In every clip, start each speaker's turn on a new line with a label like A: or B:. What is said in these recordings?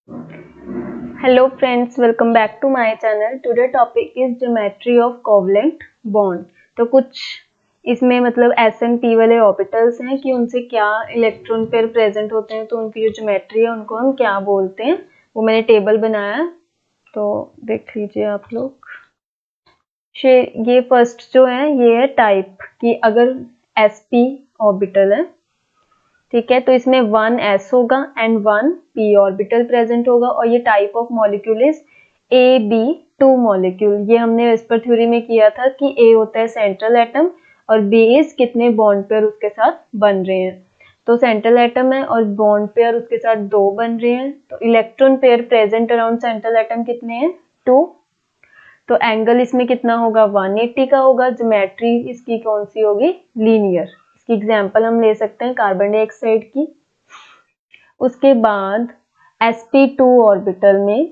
A: Hello friends, welcome back to my channel. Today topic is geometry of covalent bond. तो कुछ इसमें मतलब S and P वाले orbitals हैं कि उनसे क्या इलेक्ट्रॉन पेयर प्रेजेंट होते हैं, तो उनकी जो ज्योमेट्री है उनको हम क्या बोलते हैं, वो मैंने टेबल बनाया है, तो देख लीजिए आप लोग। ये फर्स्ट जो है ये है टाइप कि अगर एस पी ऑर्बिटल है, ठीक है, तो इसमें 1 s होगा एंड 1 p ऑर्बिटल प्रेजेंट होगा और ये type of molecule is AB2 molecule. ये हमने वेस्पर थ्योरी में किया था कि A होता है सेंट्रल एटम और B इज कितने बॉन्ड पेयर उसके साथ बन रहे हैं। तो सेंट्रल एटम है और बॉन्ड पेयर उसके साथ 2 बन रहे हैं, तो electron pair present around central atom कितने हैं, 2। तो एंगल इसमें कितना होगा, 180 का होगा। ज्योमेट्री इसकी कौन सी होगी, लीनियर। इसकी एग्जांपल हम ले सकते हैं कार्बन डाइऑक्साइड की। उसके बाद sp2 ऑर्बिटल में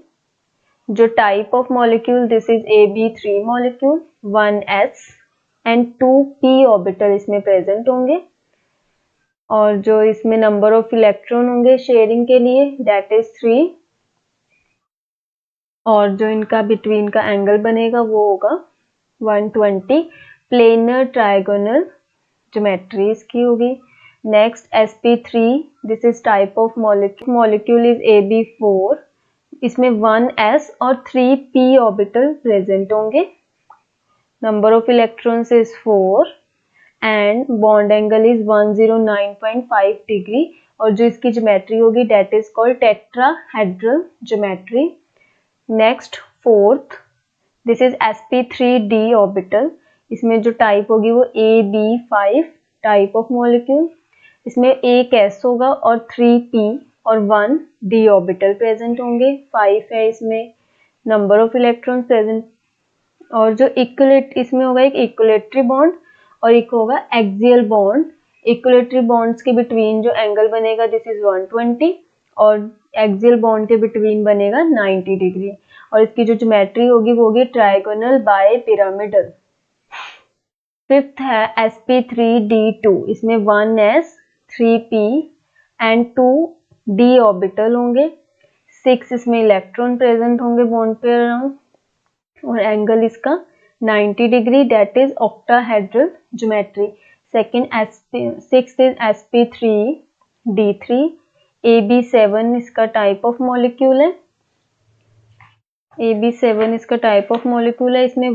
A: जो type of molecule, this is AB3 molecule, 1s and 2p orbital इसमें प्रेजेंट होंगे और जो इसमें नंबर ऑफ इलेक्ट्रॉन होंगे शेयरिंग के लिए दैट इज 3 और जो इनका बिटवीन का एंगल बनेगा वो होगा 120। प्लेनर ट्रायगोनल ज्योमेट्री इसकी होगी। Next sp3, this is type of molecule is AB4, इसमें 1s और 3p ऑर्बिटल प्रेजेंट होंगे। Number of electrons is 4 and bond angle is 109.5 degree और जो इसकी ज्योमेट्री होगी that is called tetrahedral geometry. Next fourth, this is sp3d orbital, इसमें जो type होगी वो AB5 टाइप ऑफ मॉलिक्यूल, इसमें एक s होगा और 3p और 1 d ऑर्बिटल प्रेजेंट होंगे। 5 है इसमें नंबर ऑफ इलेक्ट्रॉन प्रेजेंट और जो इक्विलेट इसमें होगा एक इक्विलेटरी बॉन्ड और एक होगा एक्सियल बॉन्ड। इक्विलेटरी बॉन्ड्स के बिटवीन जो एंगल बनेगा दिस इज 120 और एक्सियल बॉन्ड के बिटवीन बनेगा 90 डिग्री और इसकी जो ज्योमेट्री होगी वो होगी ट्रायगोनल बाय पिरामिडल। फिफ्थ है sp3d2, इसमें 1s 3p and 2d orbital होंगे। 6 इसमें इलेक्ट्रॉन प्रेजेंट होंगे बॉन्ड पेयर अराउंड और एंगल इसका 90 degree that is octahedral geometry. Sixth is sp3d3, AB7 इसका टाइप ऑफ मॉलिक्यूल है। AB7 इसका टाइप ऑफ मॉलिक्यूल है, इसमें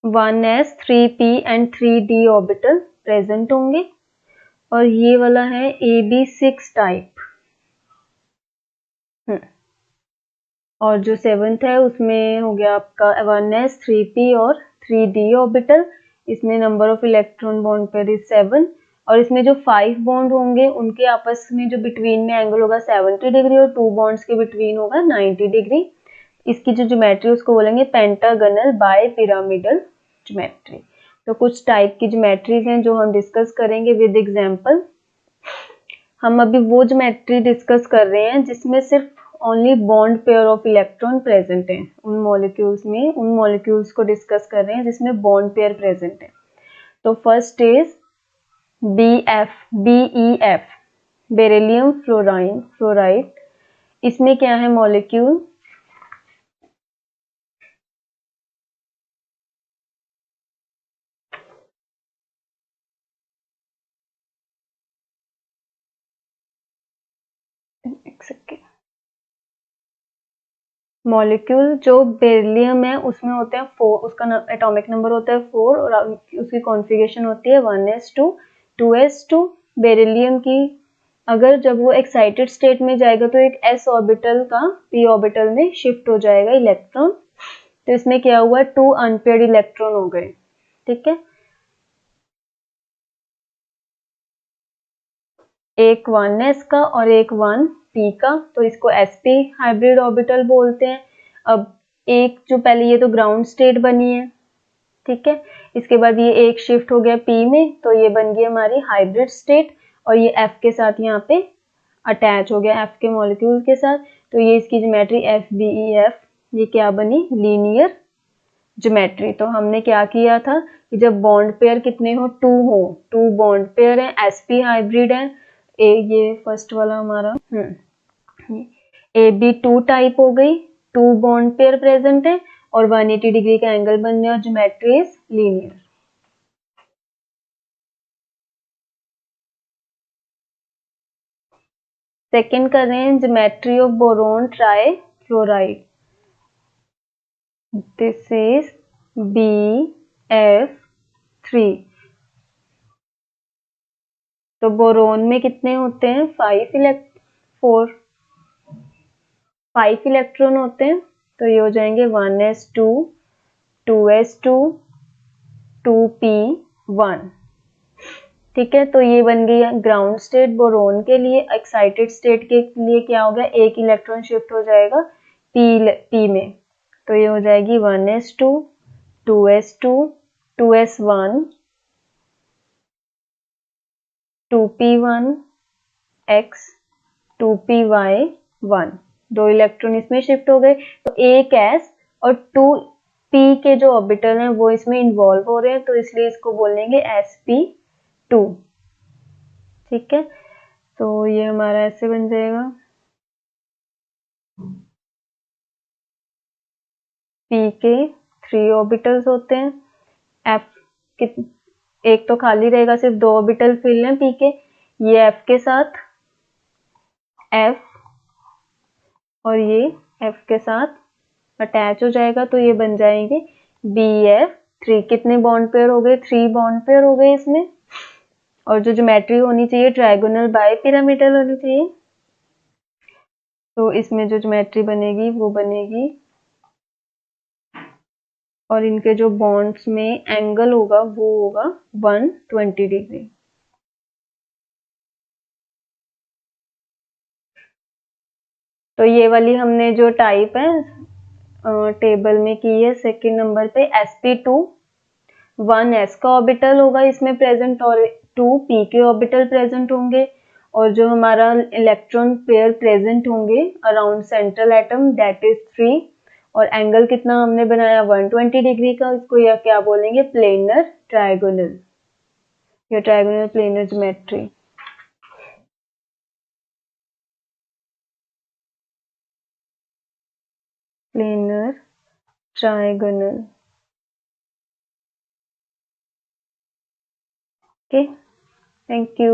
A: 1s 3p and 3d orbital present होंगे और ये वाला है AB6 टाइप। और जो 7th है उसमें हो गया आपका 1s 3p और 3d ऑर्बिटल, इसमें number of electron bond pair is 7 और इसमें जो 5 बॉन्ड होंगे उनके आपस में जो बिटवीन में एंगल होगा 70 डिग्री और 2 बॉन्ड्स के बिटवीन होगा 90 डिग्री। इसकी जो ज्योमेट्री उसको बोलेंगे पेंटागनल बाय पिरामिडल ज्योमेट्री। तो कुछ टाइप की ज्योमेट्रीज हैं जो हम डिस्कस करेंगे विद एग्जांपल। हम अभी वो ज्योमेट्री डिस्कस कर रहे हैं जिसमें सिर्फ only bond pair of electron present है। उन मॉलिक्यूल्स को डिस्कस कर रहे हैं जिसमें बॉन्ड पेयर प्रेजेंट है। तो first is BeF, beryllium fluoride. इसमें क्या है मॉलिक्यूल, एक सेकेंड, मॉलिक्यूल जो बेरिलियम है उसमें होते हैं 4, उसका एटॉमिक नंबर होता है 4 और उसकी कॉन्फ़िगरेशन होती है 1s2 2s2। बेरिलियम की अगर जब वो एक्साइटेड स्टेट में जाएगा तो एक s ऑर्बिटल का p ऑर्बिटल में शिफ्ट हो जाएगा इलेक्ट्रॉन। तो इसमें क्या हुआ, 2 अनपेयर्ड इलेक्ट्रॉन हो गए, ठीक है, एक 1s का और एक 1p का, तो इसको sp हाइब्रिड ऑर्बिटल बोलते हैं। अब एक जो पहले ये तो ग्राउंड स्टेट बनी है, ठीक है, इसके बाद ये एक शिफ्ट हो गया p में तो ये बन गई हमारी हाइब्रिड स्टेट और ये f के साथ यहाँ पे अटैच हो गया, f के मॉलिक्यूल के साथ। तो ये इसकी ज्योमेट्री FBEF, ये क्या बनी, लीनियर ज्योमेट्री। तो हमने क्या किया था कि जब बॉन्ड पेयर कितने हो, 2 बॉन्ड पेयर है, sp हाइब्रिड है, ये फर्स्ट वाला हमारा ए बी टू टाइप हो गई, टू बॉन्ड पेयर प्रेजेंट है और 180 डिग्री का एंगल बन गया, ज्योमेट्री इज लीनियर। सेकंड कर रहे हैं geometry of boron try fluoride. This is BF3। तो बोरोन में कितने होते हैं? 5 इलेक्ट्रॉन होते हैं, तो ये हो जाएंगे 1s2 2s2 2p1। ठीक है, तो ये बन गई ग्राउंड स्टेट बोरोन के लिए। एक्साइटेड स्टेट के लिए क्या हो गया? एक इलेक्ट्रॉन शिफ्ट हो जाएगा p में, तो ये हो जाएगी 1s2 2s2 2s1 2p1 x 2py1। दो इलेक्ट्रॉन इसमें शिफ्ट हो गए, तो एक s और 2p के जो ऑर्बिटल हैं वो इसमें इन्वॉल्व हो रहे हैं, तो इसलिए इसको बोलेंगे sp2। ठीक है, तो ये हमारा ऐसे बन जाएगा, p के 3 ऑर्बिटल्स होते हैं, f एक तो खाली रहेगा, सिर्फ 2 ऑर्बिटल फिल हैं p के, ये f के साथ f और ये f के साथ अटैच हो जाएगा, तो ये बन जाएंगे BF3। कितने बॉन्ड पेयर हो गए? 3 बॉन्ड पेयर हो गए इसमें। और जो ज्योमेट्री होनी चाहिए ट्रायगोनल बाय पिरामिडल होनी चाहिए, तो इसमें जो ज्योमेट्री बनेगी वो बनेगी, और इनके जो बॉन्ड्स में एंगल होगा वो होगा 120 डिग्री। तो ये वाली हमने जो टाइप है टेबल में की है सेकंड नंबर पे sp2। 1 s का ऑर्बिटल होगा इसमें प्रेजेंट और 2 p के ऑर्बिटल प्रेजेंट होंगे, और जो हमारा इलेक्ट्रॉन पेयर प्रेजेंट होंगे around central atom that is 3। और एंगल कितना हमने बनाया? 120 डिग्री का। इसको या क्या बोलेंगे? प्लेनर ट्रायगोनल या trigonal planar geometry. Planar trigonal. Okay, thank you.